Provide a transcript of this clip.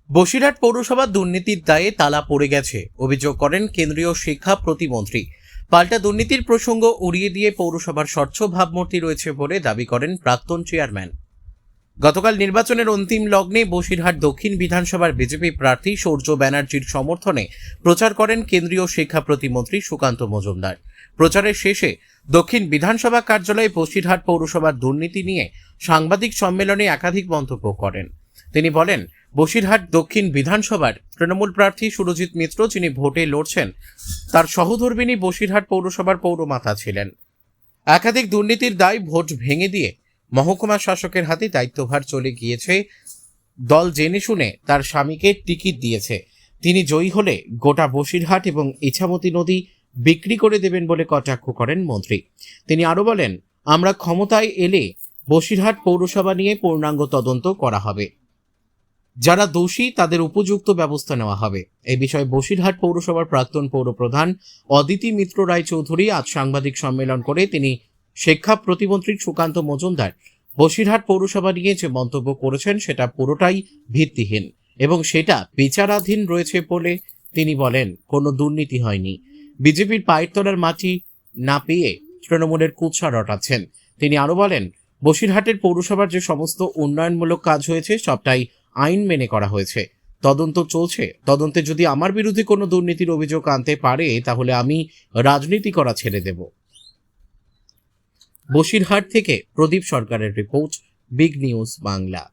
বসিরহাট পৌরসভা দুর্নীতির দায়ে তালা পড়ে গেছে অভিযোগ করেন কেন্দ্রীয় শিক্ষা প্রতিমন্ত্রী। পাল্টা দুর্নীতির প্রসঙ্গ উড়িয়ে দিয়ে পৌরসভার স্বচ্ছ ভাবমূর্তি রয়েছে বলে দাবি করেন প্রাক্তন চেয়ারম্যান। গতকাল নির্বাচনের অন্তিম লগ্নে বসিরহাট দক্ষিণ বিধানসভার বিজেপি প্রার্থী সূর্য ব্যানার্জির সমর্থনে প্রচার করেন কেন্দ্রীয় শিক্ষা প্রতিমন্ত্রী সুকান্ত মজুমদার। প্রচারের শেষে দক্ষিণ বিধানসভা কার্যালয়ে বসিরহাট পৌরসভার দুর্নীতি নিয়ে সাংবাদিক সম্মেলনে একাধিক মন্তব্য করেন। তিনি বলেন, বসিরহাট দক্ষিণ বিধানসভার তৃণমূল প্রার্থী সুরজিৎ মিত্র, যিনি ভোটে লড়ছেন, তার সহধর্মিণী বসিরহাট পৌরসভার পৌরমাতা ছিলেন। একাধিক দুর্নীতির দায় ভোট ভেঙে দিয়ে মহকুমা শাসকের হাতে দায়িত্বভার চলে গিয়েছে। দল জেনে শুনে তার স্বামীকে টিকিট দিয়েছে। তিনি জয়ী হলে গোটা বসিরহাট এবং ইছামতি নদী বিক্রি করে দেবেন বলে কটাক্ষ করেন মন্ত্রী। তিনি আরও বলেন, আমরা ক্ষমতায় এলে বসিরহাট পৌরসভা নিয়ে পূর্ণাঙ্গ তদন্ত করা হবে। যারা দোষী তাদের উপযুক্ত ব্যবস্থা নেওয়া হবে। এই বিষয়ে বসিরহাট পৌরসভার প্রাক্তন পৌরপ্রধান অদিতি মিত্র রায়চৌধুরী আজ সাংবাদিক সম্মেলন করে তিনি শিক্ষা প্রতিমন্ত্রী সুকান্ত মজুমদার বসিরহাট পৌরসভা নিয়ে যে মন্তব্য করেছেন সেটা পুরোটাই ভিত্তিহীন এবং সেটা বিচারাধীন রয়েছে বলে তিনি বলেন, কোনো দুর্নীতি হয়নি। বিজেপির পায়ের তলার মাটি না পেয়ে তৃণমূলের কুৎসা রটাচ্ছেন। তিনি আরো বলেন, বসিরহাটের পৌরসভার যে সমস্ত উন্নয়নমূলক কাজ হয়েছে সবটাই আইন মেনে করা হয়েছে। তদন্ত চলছে। তদন্তে যদি আমার বিরুদ্ধে কোনো দুর্নীতির অভিযোগ আনতে পারে তাহলে আমি রাজনীতি করা ছেড়ে দেব। বসিরহাট থেকে প্রদীপ সরকারের রিপোর্ট, বিগ নিউজ বাংলা।